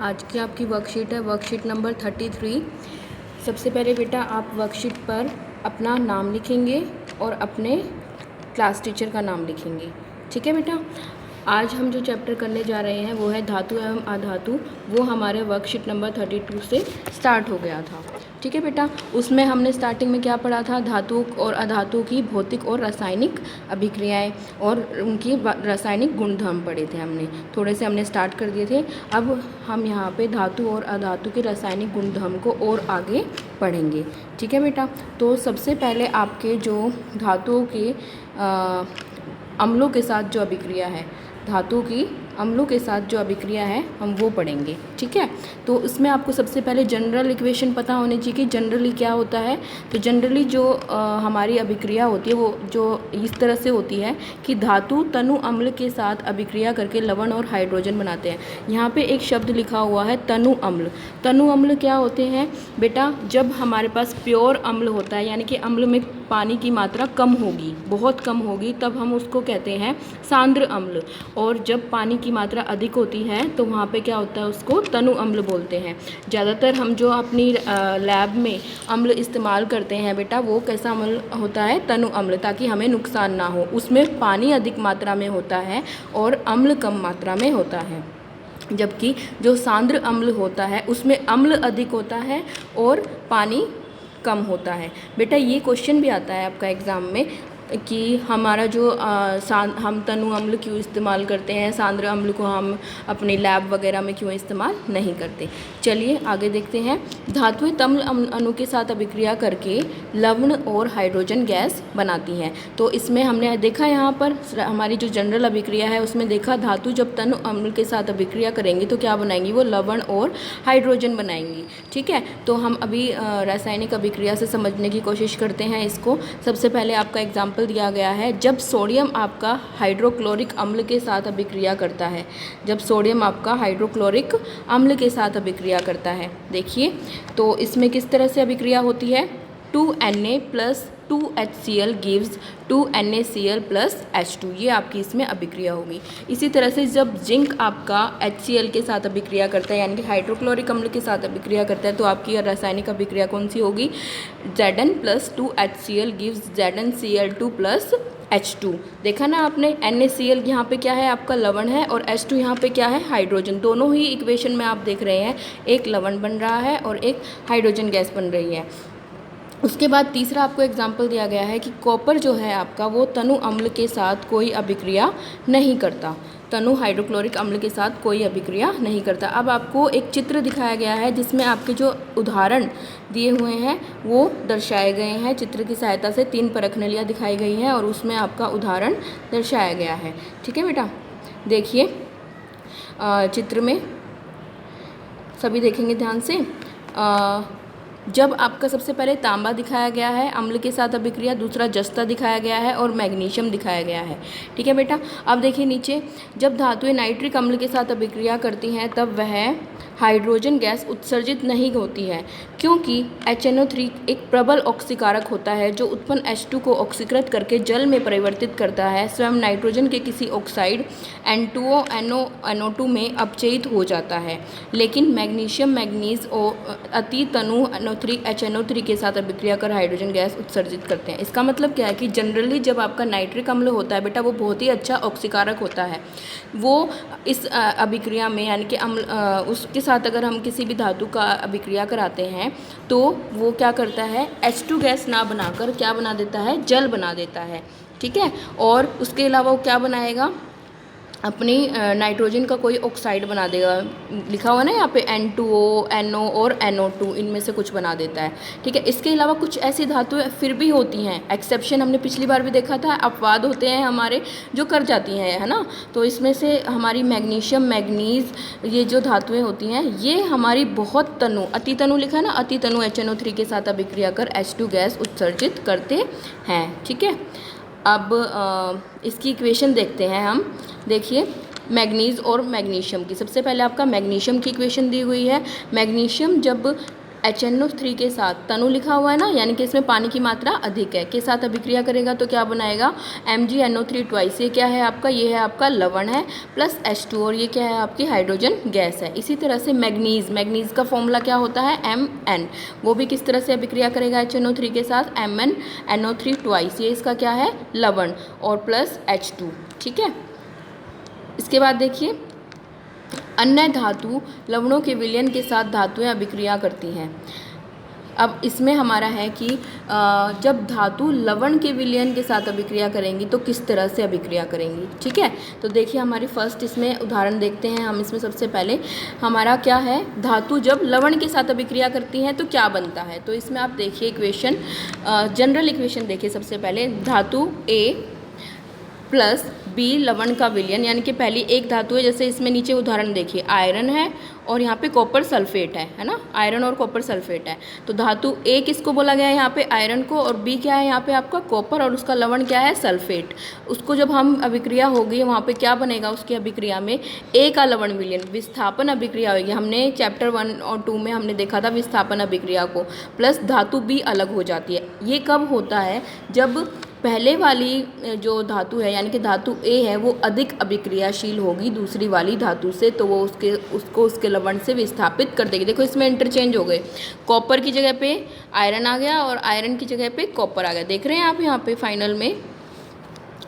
आज की आपकी वर्कशीट है वर्कशीट नंबर 33। सबसे पहले बेटा आप वर्कशीट पर अपना नाम लिखेंगे और अपने क्लास टीचर का नाम लिखेंगे। ठीक है बेटा। आज हम जो चैप्टर करने जा रहे हैं वो है धातु एवं अधातु। वो हमारे वर्कशीट नंबर 32 से स्टार्ट हो गया था। ठीक है बेटा। उसमें हमने स्टार्टिंग में क्या पढ़ा था, धातु और अधातु की भौतिक और रासायनिक अभिक्रियाएं और उनकी रासायनिक गुणधर्म पढ़े थे। हमने हमने स्टार्ट कर दिए थे। अब हम यहाँ पे धातु और अधातु के रासायनिक गुणधर्म को और आगे पढ़ेंगे। ठीक है बेटा। तो सबसे पहले आपके जो धातुओं के अम्लों के साथ जो अभिक्रिया है, धातु की अम्लों के साथ जो अभिक्रिया है हम वो पढ़ेंगे। ठीक है। तो इसमें आपको सबसे पहले जनरल इक्वेशन पता होनी चाहिए कि जनरली क्या होता है। तो जनरली जो हमारी अभिक्रिया होती है वो जो इस तरह से होती है कि धातु तनु अम्ल के साथ अभिक्रिया करके लवण और हाइड्रोजन बनाते हैं। यहाँ पे एक शब्द लिखा हुआ है तनु अम्ल। तनु अम्ल क्या होते हैं बेटा, जब हमारे पास प्योर अम्ल होता है यानी कि अम्ल में पानी की मात्रा कम होगी, बहुत कम होगी, तब हम उसको कहते हैं सांद्र अम्ल। और जब पानी की मात्रा अधिक होती है तो वहाँ पे क्या होता है, उसको तनु अम्ल बोलते हैं। ज़्यादातर हम जो अपनी लैब में अम्ल इस्तेमाल करते हैं बेटा वो कैसा अम्ल होता है, तनु अम्ल, ताकि हमें नुकसान ना हो। उसमें पानी अधिक मात्रा में होता है और अम्ल कम मात्रा में होता है। जबकि जो सांद्र अम्ल होता है उसमें अम्ल अधिक होता है और पानी कम होता है। बेटा ये क्वेश्चन भी आता है आपका एग्ज़ाम में कि हमारा जो हम तनु अम्ल क्यों इस्तेमाल करते हैं, सांद्र अम्ल को हम अपने लैब वगैरह में क्यों इस्तेमाल नहीं करते। चलिए आगे देखते हैं। धातुएं तम्ल अणु के साथ अभिक्रिया करके लवण और हाइड्रोजन गैस बनाती हैं। तो इसमें हमने देखा, यहाँ पर हमारी जो जनरल अभिक्रिया है उसमें देखा धातु जब तनु अम्ल के साथ अभिक्रिया करेंगी तो क्या बनाएंगी, वो लवण और हाइड्रोजन बनाएंगी। ठीक है। तो हम अभी रासायनिक अभिक्रिया से समझने की कोशिश करते हैं इसको। सबसे पहले आपका एग्जाम्पल दिया गया है, जब सोडियम आपका हाइड्रोक्लोरिक अम्ल के साथ अभिक्रिया करता है। जब सोडियम आपका हाइड्रोक्लोरिक अम्ल के साथ अभिक्रिया करता है, देखिए तो इसमें किस तरह से अभिक्रिया होती है, 2Na plus 2HCl gives 2NaCl plus H2, ये आपकी इसमें अभिक्रिया होगी। इसी तरह से जब जिंक आपका HCl के साथ अभिक्रिया करता है यानी कि हाइड्रोक्लोरिक अम्ल के साथ अभिक्रिया करता है तो आपकी रासायनिक अभिक्रिया कौन सी होगी, Zn plus 2HCl gives ZnCl2 plus H2। देखा ना आपने, NaCl यहाँ पे क्या है, आपका लवण है, और H2 यहाँ पे क्या है, हाइड्रोजन। दोनों ही इक्वेशन में आप देख रहे हैं एक लवण बन रहा है और एक हाइड्रोजन गैस बन रही है। उसके बाद तीसरा आपको एग्जाम्पल दिया गया है कि कॉपर जो है आपका वो तनु अम्ल के साथ कोई अभिक्रिया नहीं करता, तनु हाइड्रोक्लोरिक अम्ल के साथ कोई अभिक्रिया नहीं करता। अब आपको एक चित्र दिखाया गया है जिसमें आपके जो उदाहरण दिए हुए हैं वो दर्शाए गए हैं। चित्र की सहायता से 3 परखनलियाँ दिखाई गई हैं और उसमें आपका उदाहरण दर्शाया गया है। ठीक है बेटा। देखिए चित्र में सभी देखेंगे ध्यान से। जब आपका सबसे पहले तांबा दिखाया गया है अम्ल के साथ अभिक्रिया, दूसरा जस्ता दिखाया गया है और मैग्नीशियम दिखाया गया है। ठीक है बेटा। अब देखिए नीचे, जब धातुएं नाइट्रिक अम्ल के साथ अभिक्रिया करती हैं तब वह हाइड्रोजन गैस उत्सर्जित नहीं होती है, क्योंकि HNO3 एक प्रबल ऑक्सीकारक होता है जो उत्पन्न H2 को ऑक्सीकृत करके जल में परिवर्तित करता है। स्वयं नाइट्रोजन के किसी ऑक्साइड N2O NO2 में अपचयित हो जाता है, लेकिन मैग्नीशियम मैग्नीज अति तनु HNO3 के साथ अभिक्रिया कर हाइड्रोजन गैस उत्सर्जित करते हैं। इसका मतलब क्या है कि जनरली जब आपका नाइट्रिक अम्ल होता है बेटा वो बहुत ही अच्छा ऑक्सीकारक होता है। वो इस अभिक्रिया में यानी कि अम्ल उसके साथ अगर हम किसी भी धातु का अभिक्रिया कराते हैं तो वो क्या करता है, H2 गैस ना बनाकर क्या बना देता है, जल बना देता है। ठीक है। और उसके अलावा वो क्या बनाएगा, अपनी नाइट्रोजन का कोई ऑक्साइड बना देगा। लिखा हुआ ना यहाँ पे N2O NO और NO2, इनमें से कुछ बना देता है। ठीक है। इसके अलावा कुछ ऐसी धातुएं फिर भी होती हैं, एक्सेप्शन हमने पिछली बार भी देखा था, अपवाद होते हैं हमारे जो कर जाती हैं, है ना। तो इसमें से हमारी मैग्नीशियम मैग्नीज ये जो धातुएँ होती हैं ये हमारी बहुत तनु, अति तनु लिखा है ना, अति तनु HNO3 के साथ अभिक्रिया कर H2 गैस उत्सर्जित करते हैं। ठीक है। अब इसकी इक्वेशन देखते हैं हम। देखिए मैग्नीज और मैग्नीशियम की, सबसे पहले आपका मैग्नीशियम की इक्वेशन दी हुई है। मैग्नीशियम जब HNO3 के साथ, तनु लिखा हुआ है ना, यानी कि इसमें पानी की मात्रा अधिक है, के साथ अभिक्रिया करेगा तो क्या बनाएगा, MgNO3 ट्वाइस। ये क्या है आपका, ये है आपका लवण है, प्लस H2, और ये क्या है आपकी हाइड्रोजन गैस है। इसी तरह से मैग्नीज का फॉर्मूला क्या होता है, Mn, वो भी किस तरह से अभिक्रिया करेगा HNO3 के साथ, MnNO3 ट्वाइस, ये इसका क्या है, लवण, और प्लस H2, ठीक है। इसके बाद देखिए, अन्य धातु लवणों के विलयन के साथ धातुएं अभिक्रिया करती हैं। अब इसमें हमारा है कि जब धातु लवण के विलयन के साथ अभिक्रिया करेंगी तो किस तरह से अभिक्रिया करेंगी, ठीक है। तो देखिए हमारी फर्स्ट इसमें उदाहरण देखते हैं हम। इसमें सबसे पहले हमारा क्या है, धातु जब लवण के साथ अभिक्रिया करती हैं तो क्या बनता है। तो इसमें आप देखिए इक्वेशन, जनरल इक्वेशन देखिए। सबसे पहले धातु A प्लस B लवण का विलयन, यानी कि पहली एक धातु है, जैसे इसमें नीचे उदाहरण देखिए, आयरन है और यहाँ पे कॉपर सल्फेट है ना, आयरन और कॉपर सल्फेट है। तो धातु A किसको बोला गया है यहाँ पे, आयरन को, और B क्या है यहाँ पे आपका कॉपर, और उसका लवण क्या है, सल्फेट। उसको जब हम अभिक्रिया होगी वहाँ पे क्या बनेगा, उसकी अभिक्रिया में A का लवण विलयन, विस्थापन अभिक्रिया होगी। हमने चैप्टर 1 और 2 में हमने देखा था विस्थापन अभिक्रिया को, प्लस धातु B अलग हो जाती है। ये कब होता है, जब पहले वाली जो धातु है यानी कि धातु A है वो अधिक अभिक्रियाशील होगी दूसरी वाली धातु से, तो वो उसके लवण से विस्थापित कर देगी। देखो इसमें इंटरचेंज हो गए, कॉपर की जगह पे आयरन आ गया और आयरन की जगह पे कॉपर आ गया। देख रहे हैं आप यहाँ पे फाइनल में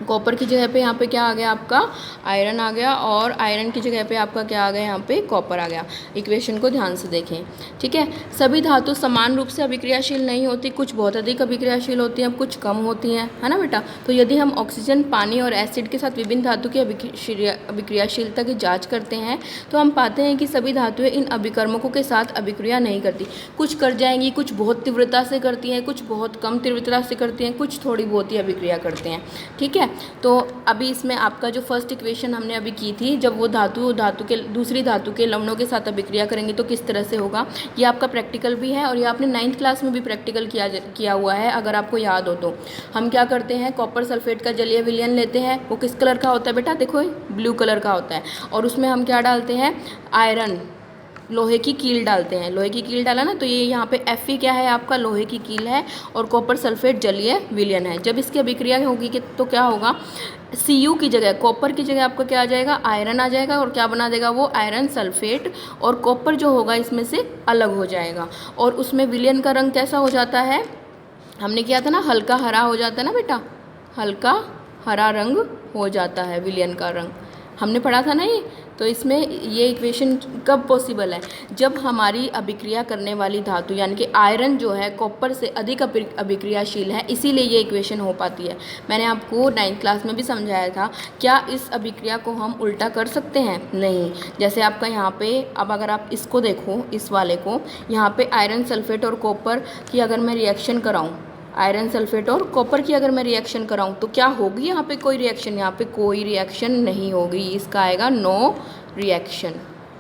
कॉपर की जगह पे यहाँ पे क्या आ गया आपका, आयरन आ गया, और आयरन की जगह पे आपका क्या आ गया, यहाँ पे कॉपर आ गया। इक्वेशन को ध्यान से देखें, ठीक है। सभी धातु समान रूप से अभिक्रियाशील नहीं होती, कुछ बहुत अधिक अभिक्रियाशील होती हैं, कुछ कम होती हैं, है ना बेटा। तो यदि हम ऑक्सीजन, पानी और एसिड के साथ विभिन्न धातु की अभिक्रियाशीलता की जाँच करते हैं तो हम पाते हैं कि सभी धातुएँ इन अभिकर्मकों के साथ अभिक्रिया नहीं करती। कुछ कर जाएंगी, कुछ बहुत तीव्रता से करती हैं, कुछ बहुत कम तीव्रता से करती हैं, कुछ थोड़ी बहुत ही अभिक्रिया करते हैं, ठीक है। तो अभी इसमें आपका जो फर्स्ट इक्वेशन हमने अभी की थी, जब वो धातु के दूसरी धातु के लवणों के साथ अभिक्रिया करेंगे तो किस तरह से होगा, ये आपका प्रैक्टिकल भी है और ये आपने 9th क्लास में भी प्रैक्टिकल किया हुआ है, अगर आपको याद हो तो। हम क्या करते हैं, कॉपर सल्फेट का जलीय विलयन लेते हैं, वो किस कलर का होता है बेटा, देखो ब्लू कलर का होता है, और उसमें हम क्या डालते हैं, आयरन, लोहे की कील डालते हैं। लोहे की कील डाला ना, तो ये यहाँ पे Fe क्या है आपका, लोहे की कील है, और कॉपर सल्फेट जलीय विलयन है। जब इसकी अभिक्रिया होगी तो क्या होगा, Cu की जगह, कॉपर की जगह आपका क्या आ जाएगा, आयरन आ जाएगा, और क्या बना देगा वो, आयरन सल्फेट, और कॉपर जो होगा इसमें से अलग हो जाएगा। और उसमें विलयन का रंग कैसा हो जाता है, हमने किया था ना, हल्का हरा हो जाता है ना बेटा, हल्का हरा रंग हो जाता है विलयन का रंग, हमने पढ़ा था ना ये। तो इसमें ये इक्वेशन कब पॉसिबल है, जब हमारी अभिक्रिया करने वाली धातु यानी कि आयरन जो है कॉपर से अधिक अभिक्रियाशील है, इसीलिए ये इक्वेशन हो पाती है। मैंने आपको 9th क्लास में भी समझाया था। क्या इस अभिक्रिया को हम उल्टा कर सकते हैं, नहीं। जैसे आपका यहाँ पे, अब अगर आप इसको देखो, इस वाले को, यहाँ पे आयरन सल्फेट और कॉपर की अगर मैं रिएक्शन कराऊँ, आयरन सल्फेट और कॉपर की अगर मैं रिएक्शन कराऊं तो क्या होगी, यहाँ पे कोई रिएक्शन, यहाँ पे कोई रिएक्शन नहीं होगी, इसका आएगा नो रिएक्शन,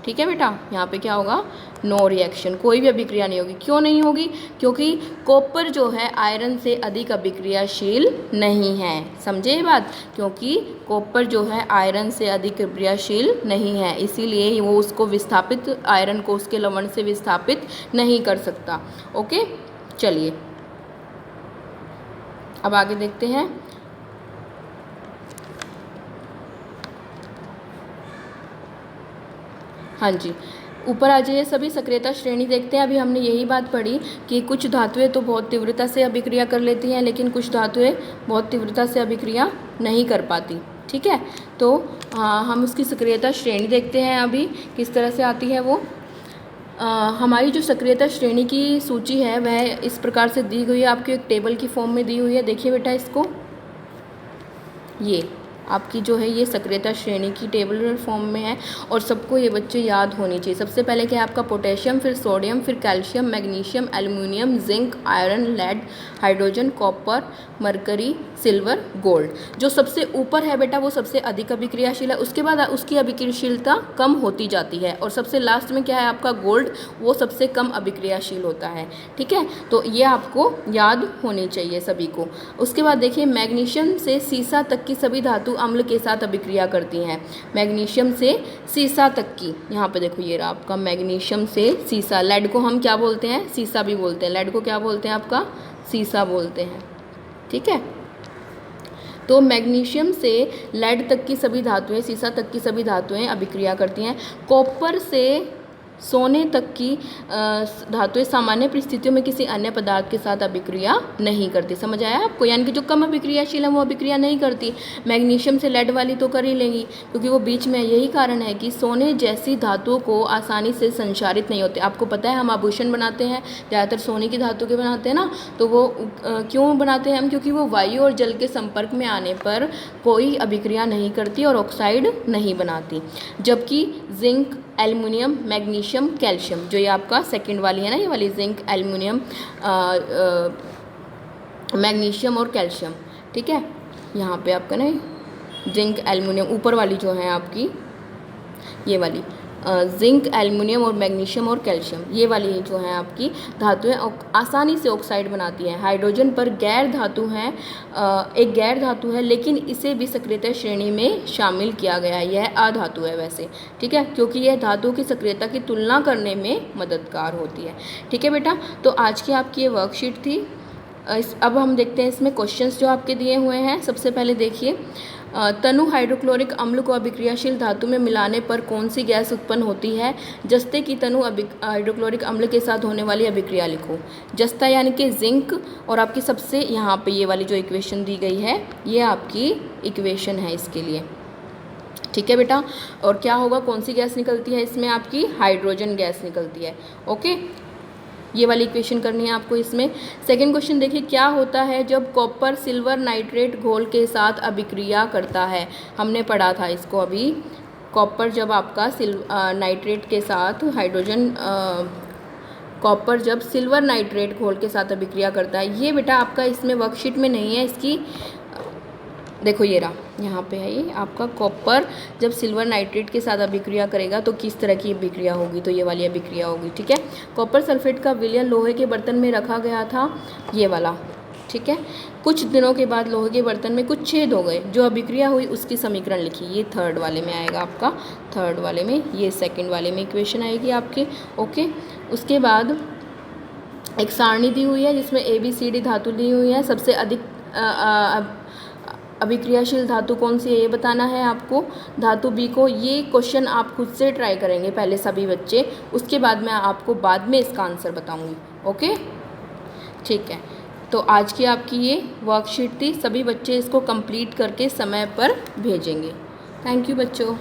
ठीक है बेटा। यहाँ पे क्या होगा, नो रिएक्शन, कोई भी अभिक्रिया नहीं होगी। क्यों नहीं होगी, क्योंकि कॉपर जो है आयरन से अधिक अभिक्रियाशील नहीं है, समझे ये बात, क्योंकि कॉपर जो है आयरन से अधिक अभिक्रियाशील नहीं है, इसीलिए वो उसको विस्थापित, आयरन को उसके लवण से विस्थापित नहीं कर सकता। ओके, चलिए अब आगे देखते हैं। हाँ जी, ऊपर आ जाइए सभी, सक्रियता श्रेणी देखते हैं। अभी हमने यही बात पढ़ी कि कुछ धातुएं तो बहुत तीव्रता से अभिक्रिया कर लेती हैं, लेकिन कुछ धातुएं बहुत तीव्रता से अभिक्रिया नहीं कर पाती, ठीक है। तो हम उसकी सक्रियता श्रेणी देखते हैं अभी किस तरह से आती है वो। हमारी जो सक्रियता श्रेणी की सूची है वह इस प्रकार से दी गई है, आपकी एक टेबल की फॉर्म में दी हुई है। देखिए बेटा इसको, ये आपकी जो है ये सक्रियता श्रेणी की टेबल फॉर्म में है, और सबको ये बच्चे याद होनी चाहिए। सबसे पहले क्या है आपका, पोटेशियम, फिर सोडियम, फिर calcium, magnesium, aluminium, zinc, iron, lead, hydrogen, copper, mercury, silver, gold. जो सबसे ऊपर है बेटा वो सबसे अधिक अभिक्रियाशील है, उसके बाद उसकी अभिक्रियाशीलता कम होती जाती है, और सबसे लास्ट में क्या है आपका गोल्ड, वो सबसे कम अभिक्रियाशील होता है, ठीक है। तो ये आपको याद होनी चाहिए सभी को। उसके बाद देखिए मैग्नीशियम से सीसा तक की सभी धातु धातु अम्ल के साथ अभिक्रिया करती हैं। मैग्नीशियम से सीसा तक की, यहाँ पे देखो ये रहा आपका मैग्नीशियम से सीसा। लेड को हम क्या बोलते हैं? सीसा भी बोलते हैं। लेड को क्या बोलते हैं? आपका सीसा बोलते हैं। ठीक है, तो मैग्नीशियम से लेड तक की सभी धातुएं, सीसा तक की सभी धातुएं अभिक्रिया करती हैं। कॉपर से सोने तक की धातुएं सामान्य परिस्थितियों में किसी अन्य पदार्थ के साथ अभिक्रिया नहीं करती। समझ आया आपको? यानी कि जो कम अभिक्रियाशील है वो अभिक्रिया नहीं करती। मैग्नीशियम से लेड वाली तो कर ही लेंगी, क्योंकि वो बीच में। यही कारण है कि सोने जैसी धातुओं को आसानी से संचारित नहीं होते। आपको पता है हम आभूषण बनाते हैं ज़्यादातर सोने की धातु के बनाते हैं ना, तो वो क्यों बनाते हैं हम? क्योंकि वो वायु और जल के संपर्क में आने पर कोई अभिक्रिया नहीं करती और ऑक्साइड नहीं बनाती। जबकि जिंक, एल्युमिनियम, मैग्नीशियम, कैल्शियम, जो ये आपका सेकंड वाली है ना, ये वाली जिंक, एल्युमिनियम, मैग्नीशियम और कैल्शियम, ठीक है, यहाँ पे आपका ना जिंक, एल्युमिनियम, ऊपर वाली जो है आपकी ये वाली जिंक, एल्युमिनियम और मैग्नीशियम और कैल्शियम, ये वाली जो है आपकी धातुएं आसानी से ऑक्साइड बनाती हैं। हाइड्रोजन पर गैर धातु हैं, एक गैर धातु है, लेकिन इसे भी सक्रियता श्रेणी में शामिल किया गया है। यह अधातु है वैसे, ठीक है, क्योंकि यह धातु की सक्रियता की तुलना करने में मददगार होती है। ठीक है बेटा, तो आज की आपकी ये वर्कशीट थी। अब हम देखते हैं इसमें क्वेश्चंस जो आपके दिए हुए हैं। सबसे पहले देखिए, तनु हाइड्रोक्लोरिक अम्ल को अभिक्रियाशील धातु में मिलाने पर कौन सी गैस उत्पन्न होती है? जस्ते की तनु हाइड्रोक्लोरिक अम्ल के साथ होने वाली अभिक्रिया लिखो। जस्ता यानी कि जिंक, और आपकी सबसे यहाँ पे ये वाली जो इक्वेशन दी गई है ये आपकी इक्वेशन है इसके लिए। ठीक है बेटा, और क्या होगा, कौन सी गैस निकलती है इसमें? आपकी हाइड्रोजन गैस निकलती है। ओके, ये वाली इक्वेशन करनी है आपको इसमें। सेकंड क्वेश्चन देखिए, क्या होता है जब कॉपर सिल्वर नाइट्रेट घोल के साथ अभिक्रिया करता है? हमने पढ़ा था इसको अभी। कॉपर जब आपका नाइट्रेट के साथ हाइड्रोजन, कॉपर जब सिल्वर नाइट्रेट घोल के साथ अभिक्रिया करता है, ये बेटा आपका इसमें वर्कशीट में नहीं है। इसकी देखो ये रहा, यहाँ पे है ये आपका कॉपर जब सिल्वर नाइट्रेट के साथ अभिक्रिया करेगा तो किस तरह की अभिक्रिया होगी, तो ये वाली अभिक्रिया होगी। ठीक है, कॉपर सल्फेट का विलयन लोहे के बर्तन में रखा गया था, ये वाला। ठीक है, कुछ दिनों के बाद लोहे के बर्तन में कुछ छेद हो गए, जो अभिक्रिया हुई उसकी समीकरण लिखिए। ये थर्ड वाले में आएगा आपका, थर्ड वाले में, ये सेकेंड वाले में इक्वेशन आएगी आपकी। ओके, उसके बाद एक सारणी दी हुई है जिसमें ABCD धातु दी हुई है। सबसे अधिक अभिक्रियाशील धातु कौन सी है ये बताना है आपको, धातु B को। ये क्वेश्चन आप खुद से ट्राई करेंगे पहले सभी बच्चे, उसके बाद मैं आपको बाद में इसका आंसर बताऊंगी। ओके, ठीक है, तो आज की आपकी ये वर्कशीट थी। सभी बच्चे इसको कंप्लीट करके समय पर भेजेंगे। थैंक यू बच्चों।